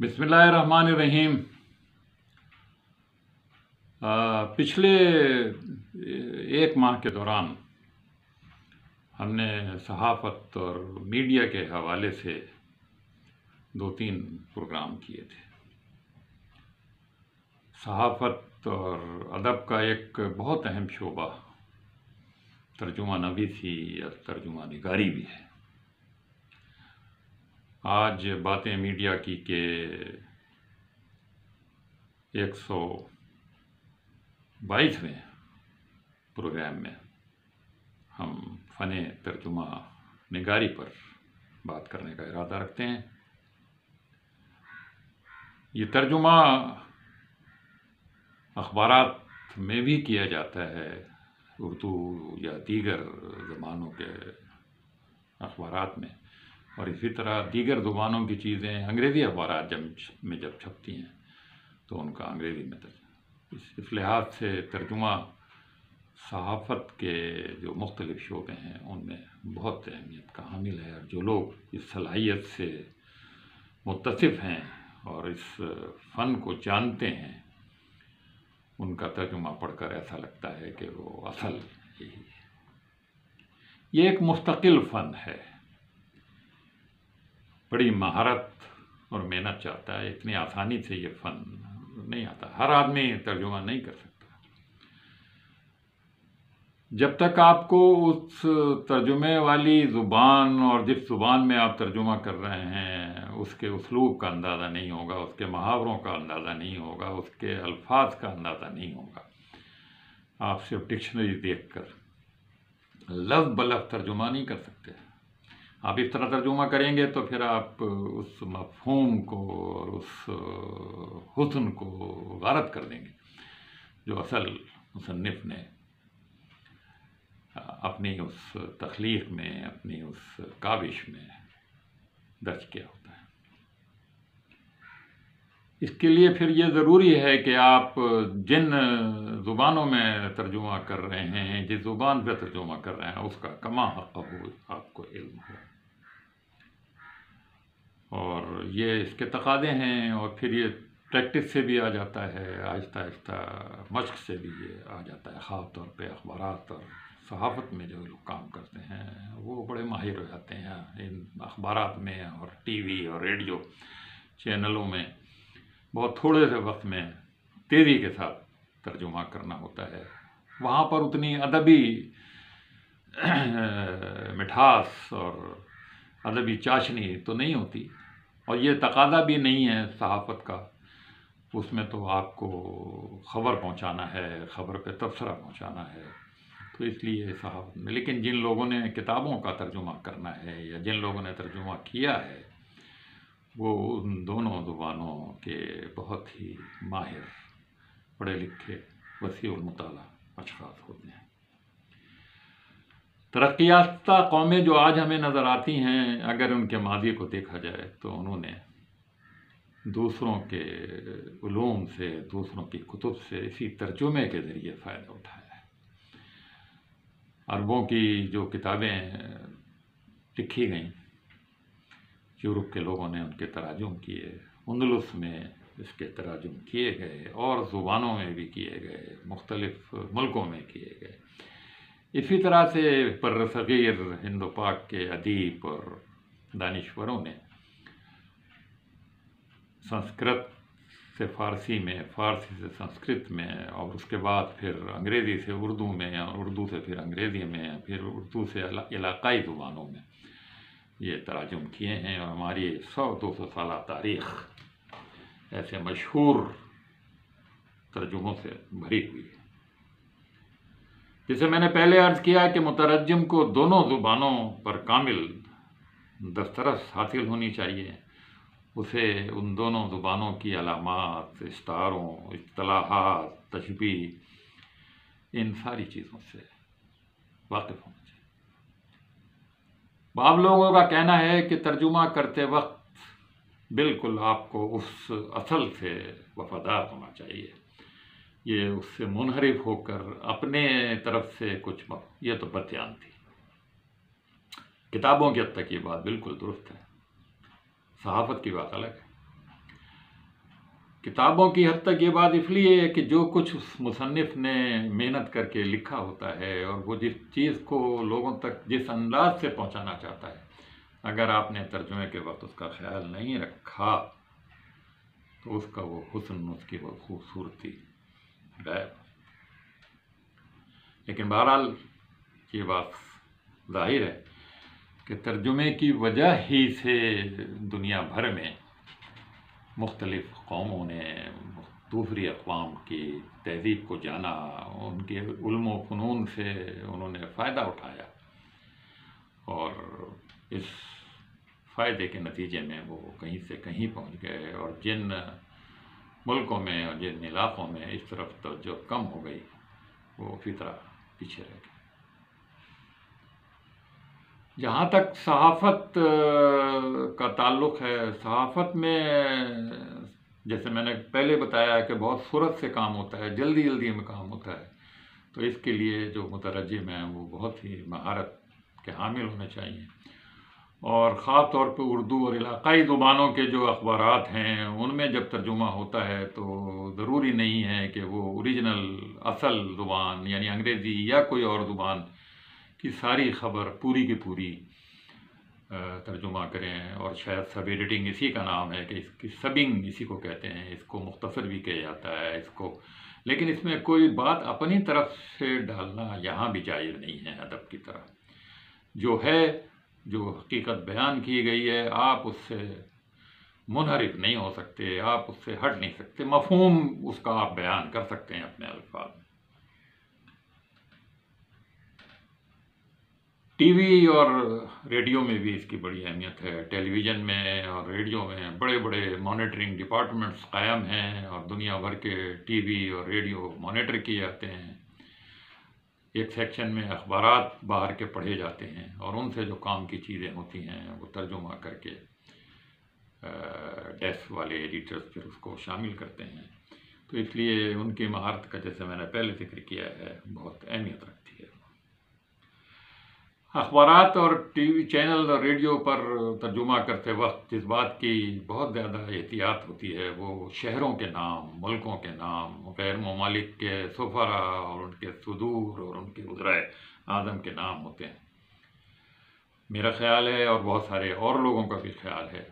بسم اللہ الرحمن الرحیم۔ پچھلے ایک ماہ کے دوران ہم نے صحافت اور میڈیا کے حوالے سے 2-3 پروگرام کیے تھے۔ صحافت اور ادب کا ایک بہت اہم شعبہ ترجمہ نویسی یا ترجمہ نگاری بھی ہے۔ آج باتیں میڈیا کی کہ 122ویں پروگرام میں ہم فن ترجمہ نگاری پر بات کرنے کا ارادہ رکھتے ہیں۔ یہ ترجمہ اخبارات میں بھی کیا جاتا ہے، اردو یا دیگر زبانوں کے اخبارات میں، اور اسی طرح دیگر زبانوں کی چیزیں انگریزی اخبارات جب چھپتی ہیں تو ان کا انگریزی میں ترجمہ۔ اس لحاظ سے ترجمہ صحافت کے جو مختلف شعبے ہیں ان میں بہت اہمیت کا حامل ہے، اور جو لوگ اس صلاحیت سے متصف ہیں اور اس فن کو جانتے ہیں ان کا ترجمہ پڑھ کر ایسا لگتا ہے کہ وہ اصل یہی ہے۔ یہ ایک مستقل فن ہے، بڑی مہارت اور محنت چاہتا ہے۔ اتنی آسانی سے یہ فن نہیں آتا، ہر آدمی ترجمہ نہیں کر سکتا۔ جب تک آپ کو اس ترجمے والی زبان اور جس زبان میں آپ ترجمہ کر رہے ہیں اس کے اسلوب کا اندازہ نہیں ہوگا، اس کے محاوروں کا اندازہ نہیں ہوگا، اس کے الفاظ کا اندازہ نہیں ہوگا، آپ صرف ڈکشنری دیکھ کر لفظ بلفظ ترجمہ نہیں کر سکتے۔ آپ اس طرح ترجمہ کریں گے تو پھر آپ اس مفہوم کو اور اس حسن کو غارت کر دیں گے جو اصل مصنف نے اپنی اس تخلیق میں، اپنی اس کاوش میں درج کیا ہوتا ہے۔ اس کے لیے پھر یہ ضروری ہے کہ آپ جن زبانوں میں ترجمہ کر رہے ہیں، جس زبان پہ ترجمہ کر رہے ہیں اس کا کما حق ہو، آپ کو علم ہو، اور یہ اس کے تقاضے ہیں۔ اور پھر یہ پریکٹس سے بھی آ جاتا ہے، آہستہ آہستہ مشق سے بھی یہ آ جاتا ہے۔ خاص طور پہ اخبارات اور صحافت میں جو لوگ کام کرتے ہیں وہ بڑے ماہر ہو جاتے ہیں ان اخبارات میں، اور ٹی وی اور ریڈیو چینلوں میں بہت تھوڑے سے وقت میں تیزی کے ساتھ ترجمہ کرنا ہوتا ہے۔ وہاں پر اتنی ادبی مٹھاس اور ادبی چاشنی تو نہیں ہوتی، اور یہ تقاضا بھی نہیں ہے صحافت کا۔ اس میں تو آپ کو خبر پہنچانا ہے، خبر پہ تبصرہ پہنچانا ہے، تو اس لیے صحافت میں۔ لیکن جن لوگوں نے کتابوں کا ترجمہ کرنا ہے یا جن لوگوں نے ترجمہ کیا ہے وہ ان دونوں زبانوں کے بہت ہی ماہر، پڑھے لکھے، وسیع المطالعہ اشخاص ہوتے ہیں۔ ترقی یافتہ قومیں جو آج ہمیں نظر آتی ہیں، اگر ان کے ماضی کو دیکھا جائے تو انہوں نے دوسروں کے علوم سے، دوسروں کی کتب سے اسی ترجمے کے ذریعے فائدہ اٹھایا ہے۔ عربوں کی جو کتابیں لکھی گئیں، یورپ کے لوگوں نے ان کے تراجم کیے، اندلس میں اس کے تراجم کیے گئے، اور زبانوں میں بھی کیے گئے، مختلف ملکوں میں کیے گئے۔ اسی طرح سے برصغیر ہند و پاک کے ادیب اور دانشوروں نے سنسکرت سے فارسی میں، فارسی سے سنسکرت میں، اور اس کے بعد پھر انگریزی سے اردو میں، اور اردو سے پھر انگریزی میں، پھر اردو سے علاقائی زبانوں میں یہ تراجم کیے ہیں، اور ہماری 100-200 سالہ تاریخ ایسے مشہور ترجموں سے بھری ہوئی ہے۔ جسے میں نے پہلے عرض کیا کہ مترجم کو دونوں زبانوں پر کامل دسترس حاصل ہونی چاہیے، اسے ان دونوں زبانوں کی علامات، استعاروں، اصطلاحات، تشبیہ، ان ساری چیزوں سے واقف ہونا چاہیے۔ بعض لوگوں کا کہنا ہے کہ ترجمہ کرتے وقت بالکل آپ کو اس اصل سے وفادار ہونا چاہیے، یہ اس سے منحرف ہو کر اپنے طرف سے کچھ یہ تو بدیان تھی۔ کتابوں کی حد تک یہ بات بالکل درست ہے، صحافت کی بات الگ ہے۔ کتابوں کی حد تک یہ بات اس لیے ہے کہ جو کچھ اس مصنف نے محنت کر کے لکھا ہوتا ہے اور وہ جس چیز کو لوگوں تک جس انداز سے پہنچانا چاہتا ہے، اگر آپ نے ترجمے کے وقت اس کا خیال نہیں رکھا تو اس کا وہ حسن، اس کی وہ خوبصورتی غائب۔ لیکن بہرحال یہ بات ظاہر ہے کہ ترجمے کی وجہ ہی سے دنیا بھر میں مختلف قوموں نے دوسری اقوام کی تہذیب کو جانا، ان کے علم و فنون سے انہوں نے فائدہ اٹھایا، اور اس فائدے کے نتیجے میں وہ کہیں سے کہیں پہنچ گئے، اور جن ملکوں میں اور جن علاقوں میں اس طرف توجہ کم ہو گئی وہ اسی طرح پیچھے رہ گئے۔ جہاں تک صحافت کا تعلق ہے، صحافت میں جیسے میں نے پہلے بتایا کہ بہت فورت سے کام ہوتا ہے، جلدی جلدی میں کام ہوتا ہے، تو اس کے لیے جو مترجم ہیں وہ بہت ہی مہارت کے حامل ہونے چاہیے، اور خاص طور پہ اردو اور علاقائی زبانوں کے جو اخبارات ہیں ان میں جب ترجمہ ہوتا ہے تو ضروری نہیں ہے کہ وہ اوریجنل اصل زبان یعنی انگریزی یا کوئی اور زبان کی ساری خبر پوری کی پوری ترجمہ کریں، اور شاید سب ایڈیٹنگ اسی کا نام ہے کہ اس کی سبنگ اسی کو کہتے ہیں، اس کو مختصر بھی کہا جاتا ہے اس کو، لیکن اس میں کوئی بات اپنی طرف سے ڈالنا یہاں بھی جائز نہیں ہے۔ ادب کی طرح جو ہے، جو حقیقت بیان کی گئی ہے، آپ اس سے منحرف نہیں ہو سکتے، آپ اس سے ہٹ نہیں سکتے، مفہوم اس کا آپ بیان کر سکتے ہیں اپنے الفاظ میں۔ ٹی وی اور ریڈیو میں بھی اس کی بڑی اہمیت ہے۔ ٹیلی ویژن میں اور ریڈیو میں بڑے بڑے مانیٹرنگ ڈپارٹمنٹس قائم ہیں، اور دنیا بھر کے ٹی وی اور ریڈیو مانیٹر کیے جاتے ہیں۔ ایک سیکشن میں اخبارات باہر کے پڑھے جاتے ہیں، اور ان سے جو کام کی چیزیں ہوتی ہیں وہ ترجمہ کر کے ڈیسک والے ایڈیٹرز پھر اس کو شامل کرتے ہیں، تو اس لیے ان کی مہارت کا جیسے میں نے پہلے ذکر کیا ہے بہت اہمیت رکھتی ہے۔ اخبارات اور ٹی وی چینل اور ریڈیو پر ترجمہ کرتے وقت جس بات کی بہت زیادہ احتیاط ہوتی ہے وہ شہروں کے نام، ملکوں کے نام، غیر ممالک کے سفراء اور ان کے صدور اور ان کے وزرائے اعظم کے نام ہوتے ہیں۔ میرا خیال ہے اور بہت سارے اور لوگوں کا بھی خیال ہے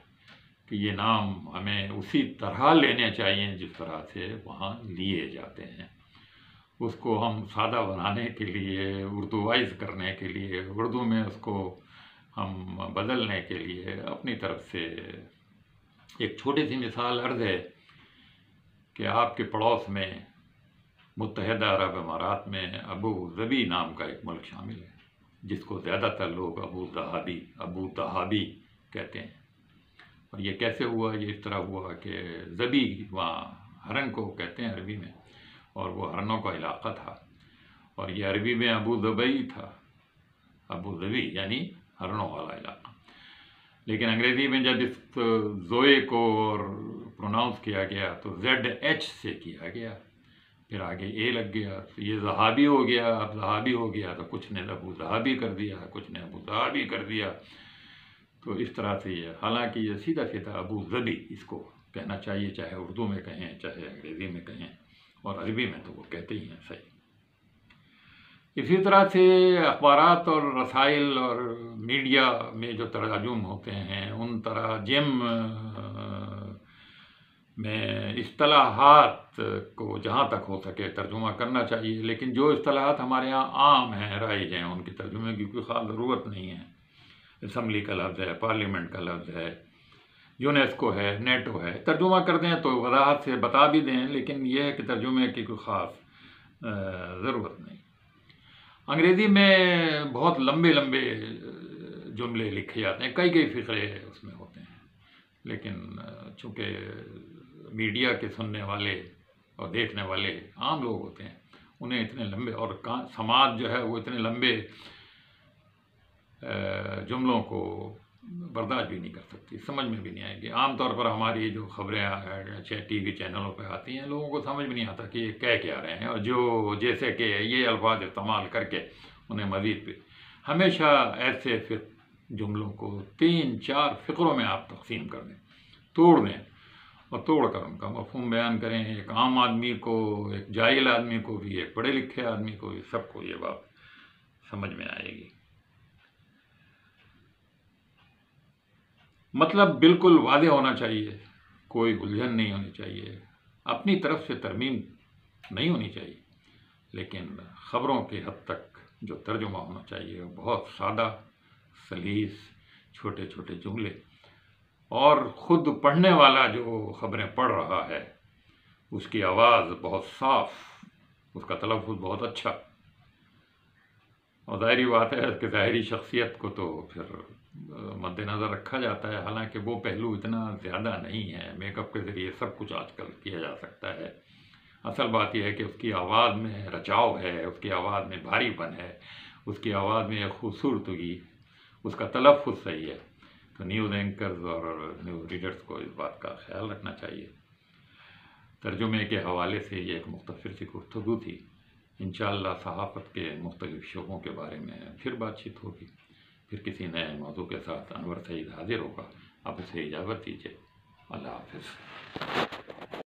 کہ یہ نام ہمیں اسی طرح لینے چاہیے جس طرح سے وہاں لیے جاتے ہیں۔ اس کو ہم سادہ بنانے کے لیے، اردوائز کرنے کے لیے، اردو میں اس کو ہم بدلنے کے لیے اپنی طرف سے ایک چھوٹی سی مثال عرض ہے کہ آپ کے پڑوس میں متحدہ عرب امارات میں ابو ظبی نام کا ایک ملک شامل ہے، جس کو زیادہ تر لوگ ابو ظہابی کہتے ہیں۔ اور یہ کیسے ہوا؟ یہ اس طرح ہوا کہ ظبی وہاں ہرن کو کہتے ہیں عربی میں، اور وہ ہرنوں کا علاقہ تھا، اور یہ عربی میں ابو ظبی تھا، ابو ظبی یعنی ہرنوں والا علاقہ، لیکن انگریزی میں جب اس زوئے کو پروناؤنس کیا گیا تو ZH سے کیا گیا، پھر آگے اے لگ گیا، یہ زہابی ہو گیا۔ اب زہابی ہو گیا تو کچھ نے ابو زہابی کر دیا، کچھ نے ابو زہابی کر دیا، تو اس طرح سے یہ، حالانکہ یہ سیدھا سیدھا ابو ظبی اس کو کہنا چاہیے، چاہے اردو میں کہیں چاہے انگریزی میں کہیں، اور عربی میں تو وہ کہتے ہی ہیں صحیح۔ اسی طرح سے اخبارات اور رسائل اور میڈیا میں جو تراجم ہوتے ہیں ان تراجم میں اصطلاحات کو جہاں تک ہو سکے ترجمہ کرنا چاہیے، لیکن جو اصطلاحات ہمارے ہاں عام ہیں، رائج ہیں، ان کی ترجمے کی کوئی خاص ضرورت نہیں ہے۔ اسمبلی کا لفظ ہے، پارلیمنٹ کا لفظ ہے، یونیسکو ہے، نیٹو ہے، ترجمہ کر دیں تو وضاحت سے بتا بھی دیں، لیکن یہ ہے کہ ترجمے کی کوئی خاص ضرورت نہیں۔ انگریزی میں بہت لمبے لمبے جملے لکھے جاتے ہیں، کئی فقرے اس میں ہوتے ہیں، لیکن چونکہ میڈیا کے سننے والے اور دیکھنے والے عام لوگ ہوتے ہیں، انہیں اتنے لمبے، اور سماج جو ہے وہ اتنے لمبے جملوں کو برداشت بھی نہیں کر سکتی، سمجھ میں بھی نہیں آئے گی۔ عام طور پر ہماری جو خبریں ٹی وی چینلوں پہ آتی ہیں، لوگوں کو سمجھ بھی نہیں آتا کہ یہ کہہ رہے ہیں، اور جو جیسے کہ یہ الفاظ استعمال کر کے انہیں مزید بھی ہمیشہ ایسے جملوں کو 3-4 فقروں میں آپ تقسیم کر دیں، توڑ دیں، اور توڑ کر ان کا مفہوم بیان کریں، ایک عام آدمی کو، ایک جاہل آدمی کو بھی، ایک پڑھے لکھے آدمی کو بھی، سب کو یہ بات سمجھ میں آئے گی۔ مطلب بالکل واضح ہونا چاہیے، کوئی الجھن نہیں ہونی چاہیے، اپنی طرف سے ترمیم نہیں ہونی چاہیے، لیکن خبروں کے حد تک جو ترجمہ ہونا چاہیے وہ بہت سادہ، سلیس، چھوٹے چھوٹے جملے، اور خود پڑھنے والا جو خبریں پڑھ رہا ہے اس کی آواز بہت صاف، اس کا تلفظ بہت اچھا۔ اور ظاہری بات ہے کہ ظاہری شخصیت کو تو پھر مد نظر رکھا جاتا ہے، حالانکہ وہ پہلو اتنا زیادہ نہیں ہے، میک اپ کے ذریعے سب کچھ آج کل کیا جا سکتا ہے۔ اصل بات یہ ہے کہ اس کی آواز میں رچاؤ ہے، اس کی آواز میں بھاری پن ہے، اس کی آواز میں ایک خوبصورتی، اس کا تلفظ صحیح ہے۔ تو نیوز اینکرز اور نیوز ریڈرز کو اس بات کا خیال رکھنا چاہیے۔ ترجمے کے حوالے سے یہ ایک مختصر سی گفتگو تھی، انشاءاللہ صحافت کے مختلف شعبوں کے بارے میں پھر بات چیت ہوگی، پھر کسی نئے موضوع کے ساتھ انور سعید حاضر ہوگا۔ آپ اسے اجازت دیجیے، اللہ حافظ۔